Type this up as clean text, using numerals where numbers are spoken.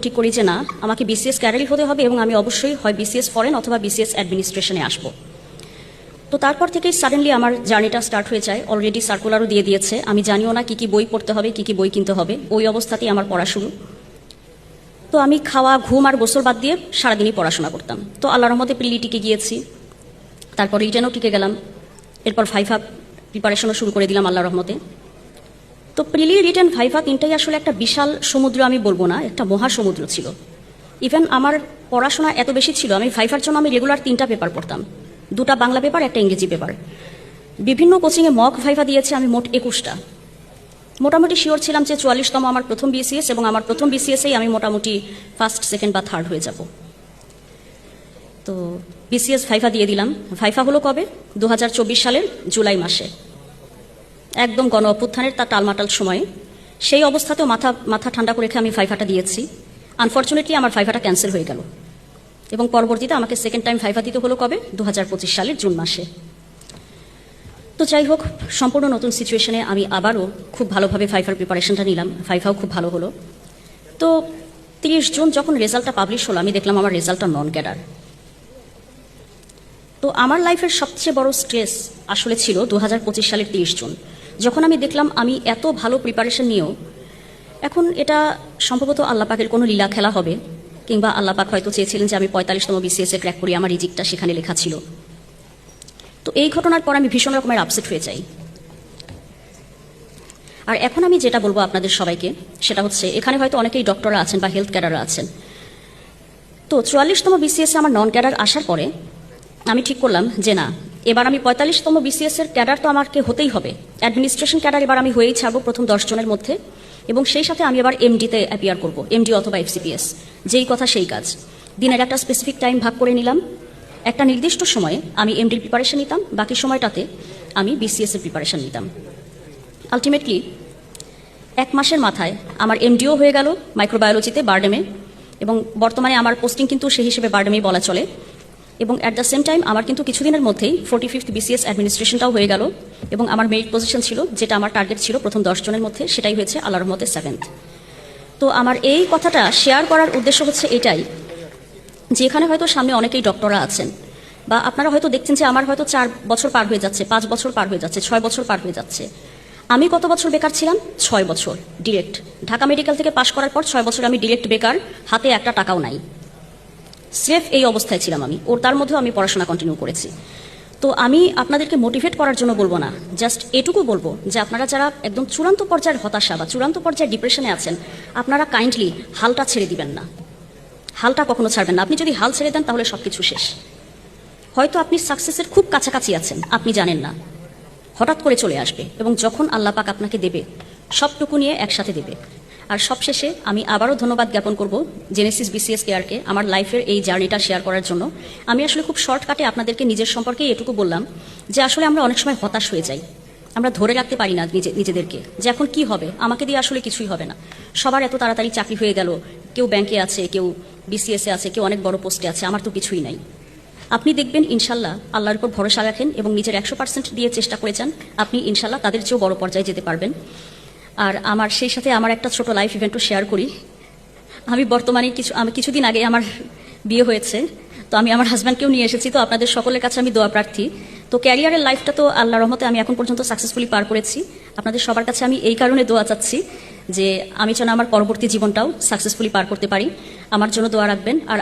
ঠিক করি যে না, আমাকে বিসিএস ক্যাডারই হতে হবে এবং আমি অবশ্যই হয় বিসিএস ফরেন অথবা বিসিএস অ্যাডমিনিস্ট্রেশনে আসব। তো তারপর থেকেই সাডেনলি আমার জার্নিটা স্টার্ট হয়ে যায়। অলরেডি সার্কুলারও দিয়ে দিয়েছে, আমি জানিও না কি বই পড়তে হবে, কি বই কিনতে হবে। ওই অবস্থাতেই আমার পড়া শুরু। তো আমি খাওয়া, ঘুম আর গোসল বাদ দিয়ে সারাদিনই পড়াশোনা করতাম। তো আল্লাহর রহমতে প্রিলি টিকে গিয়েছি, তারপর রিটেনও টিকে গেলাম, এরপর ভাইভা প্রিপারেশনও শুরু করে দিলাম আল্লাহর রহমতে। তো প্রিলি, রিটেন, ভাইভা তিনটাই আসলে একটা বিশাল সমুদ্র, আমি বলবো না, একটা মহাসমুদ্র ছিল। ইভেন আমার পড়াশোনা এত বেশি ছিল, আমি ভাইভার জন্য আমি রেগুলার 3টা পেপার পড়তাম, 2টা বাংলা পেপার, একটা ইংরেজি পেপার। বিভিন্ন কোচিংয়ে মক ভাইভা দিয়েছে আমি মোট 21টা। মোটামুটি শিওর ছিলাম যে 44তম আমার প্রথম বিসিএস, এবং আমার প্রথম বিসিএসেই আমি মোটামুটি ফার্স্ট, সেকেন্ড বা থার্ড হয়ে যাব। তো বিসিএস ভাইভা দিয়ে দিলাম। ভাইভা হলো কবে? 2024 সালের জুলাই মাসে, একদম গণ অভ্যুত্থানের তার টালমাটাল সময়ে। সেই অবস্থাতেও মাথা ঠান্ডা করে রেখে আমি ভাইভাটা দিয়েছি। আনফর্চুনেটলি আমার ভাইভাটা ক্যান্সেল হয়ে গেল, এবং পরবর্তীতে আমাকে সেকেন্ড টাইম ভাইভা দিতে হলো কবে? 2025 সালের জুন মাসে। তো যাই হোক, সম্পূর্ণ নতুন সিচুয়েশনে আমি আবারও খুব ভালোভাবে ভাইভার প্রিপারেশনটা নিলাম। ভাইভাও খুব ভালো হলো। তো 30 জুন যখন রেজাল্টটা পাবলিশ হলো, আমি দেখলাম আমার রেজাল্টটা নন ক্যাডার। তো আমার লাইফের সবচেয়ে বড় স্ট্রেস আসলে ছিল 2025 সালের 30 জুন, যখন আমি দেখলাম আমি এত ভালো প্রিপারেশন নিয়েও, এখন এটা সম্ভবত আল্লাহ পাকের কোনো লীলা খেলা হবে, কিংবা আল্লাহ পাক হয়তো চেয়েছিলেন যে আমি 45তম বিসিএস এ ক্র্যাক করি, আমার রিজিকটা সেখানে লেখা ছিল। তো এই ঘটনার পর আমি ভীষণ রকমের আপসেট হয়ে যাই। আর এখন আমি যেটা বলবো আপনাদের সবাইকে, সেটা হচ্ছে, এখানে হয়তো অনেকেই ডক্টররা আছেন বা হেলথ ক্যাডাররা আছেন। তো 44তম বিসিএস এ আমার নন ক্যাডার আসার পরে আমি ঠিক করলাম যে না, এবার আমি 45তম বিসিএস এর ক্যাডার তো আমাকে হতেই হবে। অ্যাডমিনিস্ট্রেশন ক্যাডার এবার আমি হয়েই ছাড়বো প্রথম 10 জনের মধ্যে, এবং সেই সাথে আমি এবার এমডিতে অ্যাপিয়ার করব, এমডি অথবা এফসিপিএস, যেই কথা সেই কাজ। দিনের একটা স্পেসিফিক টাইম ভাগ করে নিলাম, একটা নির্দিষ্ট সময়ে আমি এমডির প্রিপারেশন নিতাম, বাকি সময়টাতে আমি বিসিএস এর প্রিপারেশন নিতাম। আলটিমেটলি 1 মাসের মাথায় আমার এমডিও হয়ে গেল মাইক্রোবায়োলজিতে, বারডেমে, এবং বর্তমানে আমার পোস্টিং কিন্তু সেই হিসেবে বারডেমেই বলা চলে। এবং অ্যাট দ্য সেম টাইম আমার কিন্তু কিছুদিনের মধ্যেই 45th বিসিএস অ্যাডমিনিস্ট্রেশনটাও হয়ে গেল, এবং আমার মেরিট পজিশন ছিল, যেটা আমার টার্গেট ছিল প্রথম 10 জনের মধ্যে, সেটাই হয়েছে আল্লাহর রহমতে 7th। তো আমার এই কথাটা শেয়ার করার উদ্দেশ্য হচ্ছে এটাই, যে এখানে হয়তো সামনে অনেকেই ডক্টররা আছেন, বা আপনারা হয়তো দেখছেন যে আমার হয়তো 4 বছর পার হয়ে যাচ্ছে, 5 বছর পার হয়ে যাচ্ছে, 6 বছর পার হয়ে যাচ্ছে। আমি কত বছর বেকার ছিলাম? 6 বছর ডিরেক্ট। ঢাকা মেডিকেল থেকে পাশ করার পর 6 বছর আমি ডিরেক্ট বেকার, হাতে একটা টাকাও নাই, সেফ এই অবস্থায় ছিলাম আমি। ওর তার মধ্যেও আমি পড়াশোনা কন্টিনিউ করেছি। তো আমি আপনাদেরকে মোটিভেট করার জন্য বলবো না, জাস্ট এটুকু বলবো যে আপনারা যারা একদম চূড়ান্ত পর্যায়ের হতাশা বা চূড়ান্ত পর্যায়ের ডিপ্রেশনে আছেন, আপনারা কাইন্ডলি হালটা ছেড়ে দিবেন না, হালটা কখনো ছাড়বেন না। আপনি যদি হাল ছেড়ে দেন তাহলে সবকিছু শেষ। হয়তো আপনি সাকসেসের খুব কাছাকাছি আছেন, আপনি জানেন না, হঠাৎ করে চলে আসবে, এবং যখন আল্লাহ পাক আপনাকে দেবে, সবটুকু নিয়ে একসাথে দেবে। আর সবশেষে আমি আবারও ধন্যবাদ জ্ঞাপন করব জেনেসিস বিসিএস কেয়ারকে আমার লাইফের এই জার্নিটা শেয়ার করার জন্য। আমি আসলে খুব শর্টকাটে আপনাদেরকে নিজের সম্পর্কে এটুকু বললাম যে আসলে আমরা অনেক সময় হতাশ হয়ে যাই, আমরা ধরে রাখতে পারি না নিজেদেরকে, যে এখন কি হবে, আমাকে দিয়ে আসলে কিছুই হবে না। সবার এত তাড়াতাড়ি চাকরি হয়ে গেল, কেউ ব্যাংকে আছে, কেউ বিসিএসে আছে, কেউ অনেক বড় পোস্টে আছে, আমার তো কিছুই নাই। আপনি দেখবেন ইনশাল্লাহ, আল্লাহর উপর ভরসা রাখেন এবং নিজের 100% দিয়ে চেষ্টা করে যান, আপনি ইনশাল্লাহ তাদের চেয়েও বড় পর্যায়ে যেতে পারবেন। আর আমার সেই সাথে আমার একটা ছোট লাইফ ইভেন্টও শেয়ার করি। আমি বর্তমানে কিছুদিন আগে আমার বিয়ে হয়েছে, তো আমি আমার হাজব্যান্ডকেও নিয়ে এসেছি। তো আপনাদের সকলের কাছে আমি দোয়া প্রার্থী। তো ক্যারিয়ারের লাইফটা তো আল্লাহর রহমতে আমি এখন পর্যন্ত সাকসেসফুলি পার করেছি। আপনাদের সবার কাছে আমি এই কারণে দোয়া চাচ্ছি যে আমি যেন আমার পরবর্তী জীবনটাও সাকসেসফুলি পার করতে পারি। আমার জন্য দোয়া রাখবেন। আর